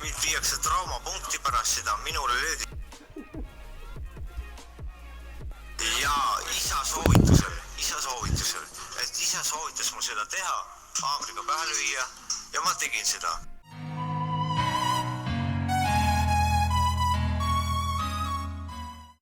mind viiakse traumapunkti pärast seda, minule löödi. Ja isa soovitusel, et isa soovitas mul seda teha, haamriga pähe lüüa ja ma tegin seda.